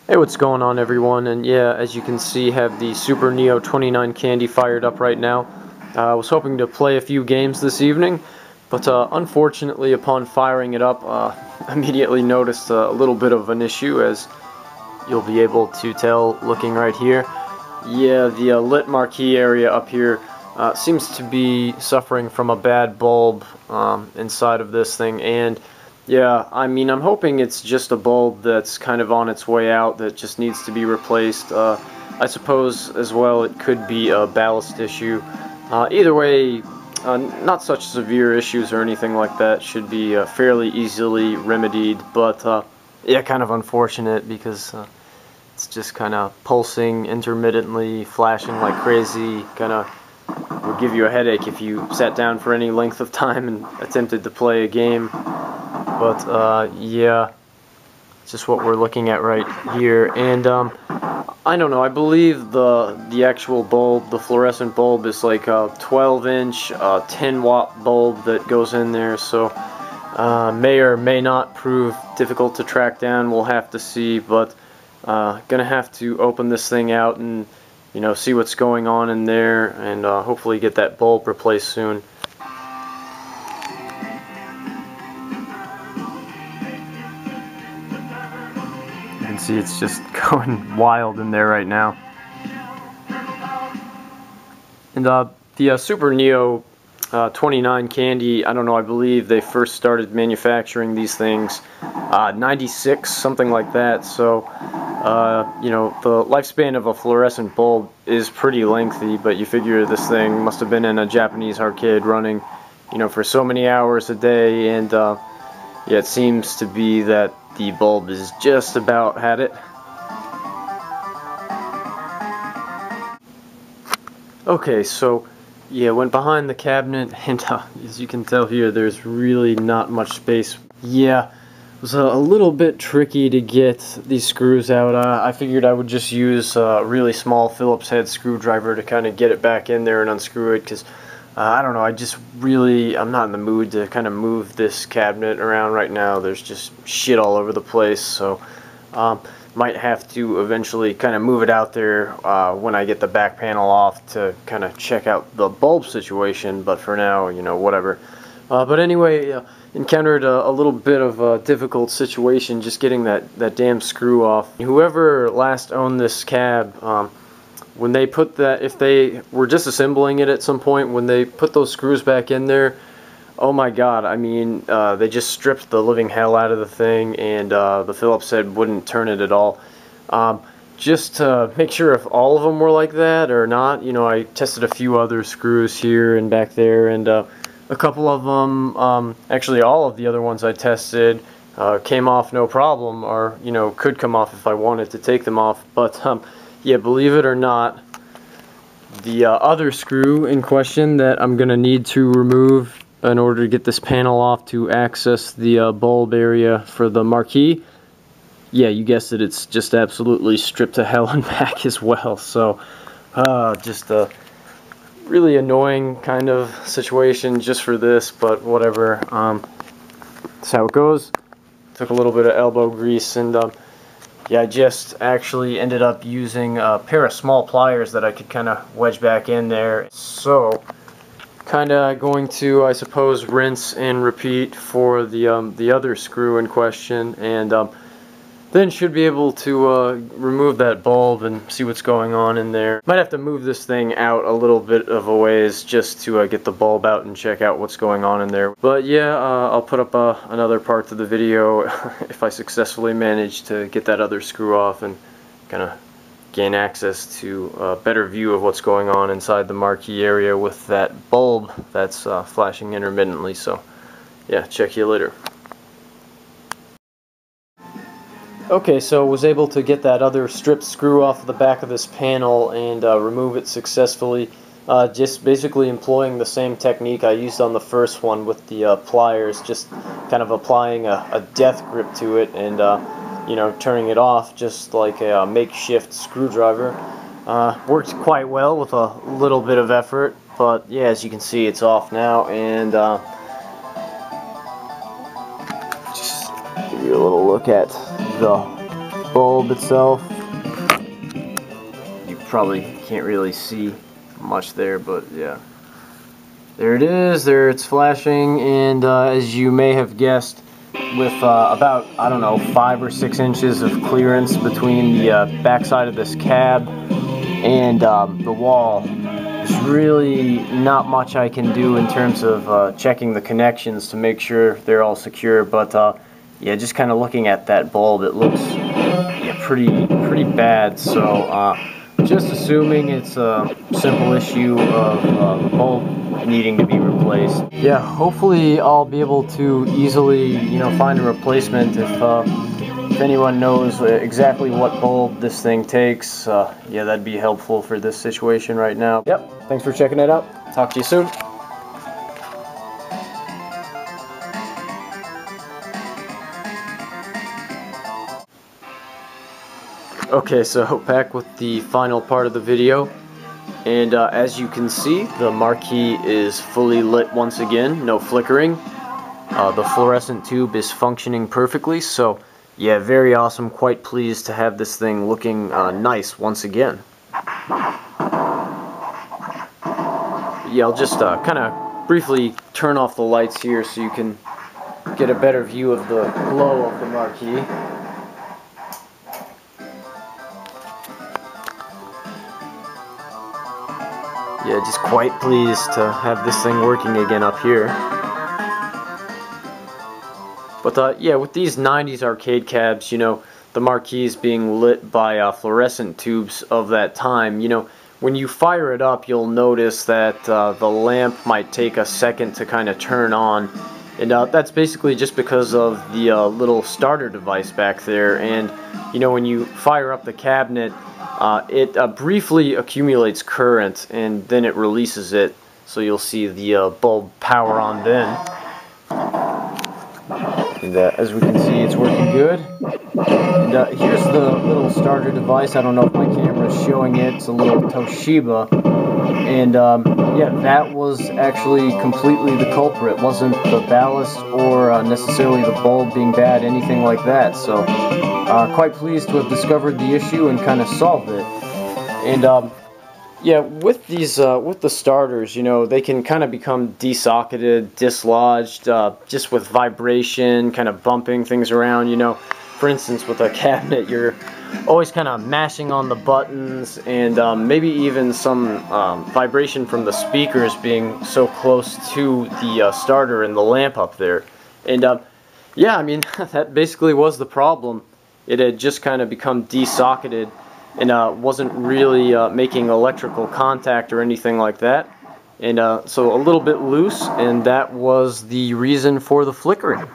Hey, what's going on, everyone? And yeah, as you can see, have the Super Neo 29 candy fired up right now. I was hoping to play a few games this evening, but unfortunately upon firing it up, immediately noticed a little bit of an issue, as you'll be able to tell looking right here. Yeah, the lit marquee area up here seems to be suffering from a bad bulb inside of this thing, and yeah, I mean, I'm hoping it's just a bulb that's kind of on its way out that just needs to be replaced. I suppose as well it could be a ballast issue. Either way, not such severe issues or anything like that, should be fairly easily remedied, but yeah, kind of unfortunate because it's just kind of pulsing intermittently, flashing like crazy, kind of would give you a headache if you sat down for any length of time and attempted to play a game. But yeah, it's just what we're looking at right here, and I don't know, I believe the actual bulb, the fluorescent bulb, is like a 12-inch 10-watt bulb that goes in there, so may or may not prove difficult to track down. We'll have to see, but gonna have to open this thing out and, you know, see what's going on in there, and hopefully get that bulb replaced soon. You can see it's just going wild in there right now. And the Super Neo 29 candy, I don't know, I believe they first started manufacturing these things 96, something like that, so you know, the lifespan of a fluorescent bulb is pretty lengthy, but you figure this thing must have been in a Japanese arcade running, you know, for so many hours a day, and yeah, it seems to be that the bulb is just about had it. Okay, so yeah, went behind the cabinet, and as you can tell here, there's really not much space. Yeah, it was a little bit tricky to get these screws out. I figured I would just use a really small Phillips head screwdriver to kind of get it back in there and unscrew it, because I don't know, I'm not in the mood to kind of move this cabinet around right now. There's just shit all over the place, so might have to eventually kind of move it out there when I get the back panel off to kind of check out the bulb situation, but for now, you know, whatever. But anyway, encountered a little bit of a difficult situation just getting that damn screw off. Whoever last owned this cab, when they put that, if they were disassembling it at some point, when they put those screws back in there, oh my god, I mean, they just stripped the living hell out of the thing, and the Phillips head wouldn't turn it at all. Just to make sure if all of them were like that or not, you know, I tested a few other screws here and back there, and a couple of them, actually all of the other ones I tested, came off no problem, or, you know, could come off if I wanted to take them off, but yeah, believe it or not, the other screw in question that I'm gonna need to remove in order to get this panel off to access the bulb area for the marquee, yeah, you guessed it, it's just absolutely stripped to hell and back as well. So just a really annoying kind of situation just for this, but whatever. That's how it goes. Took a little bit of elbow grease, and yeah, I just actually ended up using a pair of small pliers that I could kind of wedge back in there. So kind of going to, I suppose, rinse and repeat for the other screw in question, and then should be able to remove that bulb and see what's going on in there. Might have to move this thing out a little bit of a ways just to get the bulb out and check out what's going on in there. But yeah, I'll put up another part of the video if I successfully manage to get that other screw off and kind of gain access to a better view of what's going on inside the marquee area with that bulb that's flashing intermittently. So yeah, check you later. Okay, so was able to get that other stripped screw off the back of this panel and remove it successfully, just basically employing the same technique I used on the first one with the pliers, just kind of applying a death grip to it and you know, turning it off just like a makeshift screwdriver. Worked quite well with a little bit of effort, but yeah, as you can see, it's off now, and just give you a little look at the bulb itself. You probably can't really see much there, but yeah. There it is, there it's flashing, and as you may have guessed, with about, I don't know, 5 or 6 inches of clearance between the backside of this cab and the wall, there's really not much I can do in terms of checking the connections to make sure they're all secure, but yeah, just kind of looking at that bulb, it looks pretty bad, so just assuming it's a simple issue of the bulb needing to be replaced. Yeah, hopefully I'll be able to easily, find a replacement if anyone knows exactly what bulb this thing takes. Yeah, that'd be helpful for this situation right now. Yep, thanks for checking it out. Talk to you soon. Okay, so back with the final part of the video, and as you can see, the marquee is fully lit once again, no flickering. The fluorescent tube is functioning perfectly, so yeah, very awesome. Quite pleased to have this thing looking nice once again. Yeah, I'll just kind of briefly turn off the lights here so you can get a better view of the glow of the marquee. Yeah, just quite pleased to have this thing working again up here. But yeah, with these 90s arcade cabs, the marquees being lit by fluorescent tubes of that time, when you fire it up, you'll notice that the lamp might take a second to kind of turn on. And that's basically just because of the little starter device back there. And, when you fire up the cabinet, it briefly accumulates current and then it releases it. So you'll see the bulb power on then. And as we can see, it's working good. And here's the little starter device. I don't know if my camera is showing it. It's a little Toshiba. And yeah, that was actually completely the culprit. It wasn't the ballast or necessarily the bulb being bad, anything like that. So quite pleased to have discovered the issue and kind of solved it. And yeah, with these, with the starters, they can kind of become desocketed, dislodged, just with vibration, kind of bumping things around, For instance, with a cabinet, you're always kind of mashing on the buttons, and maybe even some vibration from the speakers being so close to the starter and the lamp up there. And yeah, I mean, that basically was the problem. It had just kind of become desocketed and wasn't really making electrical contact or anything like that. And so a little bit loose, and that was the reason for the flickering.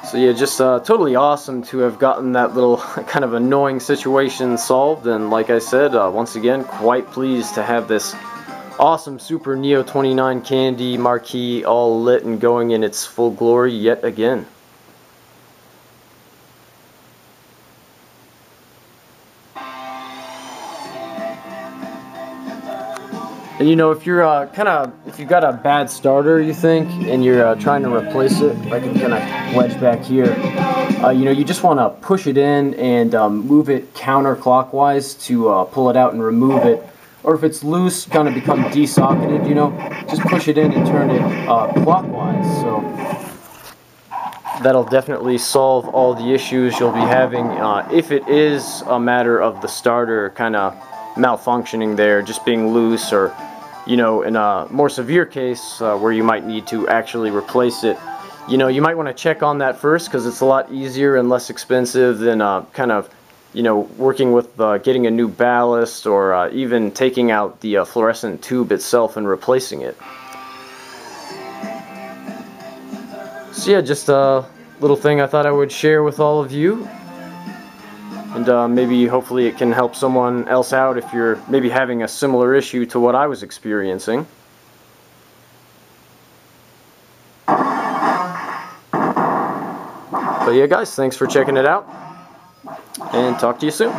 So yeah, just totally awesome to have gotten that little kind of annoying situation solved, and like I said, once again, quite pleased to have this awesome Super Neo 29 Candy marquee all lit and going in its full glory yet again. And if you're if you've got a bad starter, you think, and you're trying to replace it, I can kind of wedge back here. You just want to push it in and move it counterclockwise to pull it out and remove it. Or if it's loose, kind of become desocketed, just push it in and turn it clockwise. So that'll definitely solve all the issues you'll be having if it is a matter of the starter kind of malfunctioning there, just being loose, or in a more severe case where you might need to actually replace it, you might want to check on that first, because it's a lot easier and less expensive than kind of working with getting a new ballast, or even taking out the fluorescent tube itself and replacing it. So yeah, just a little thing I thought I would share with all of you. And maybe, hopefully, it can help someone else out if you're maybe having a similar issue to what I was experiencing. But yeah, guys, thanks for checking it out, and talk to you soon.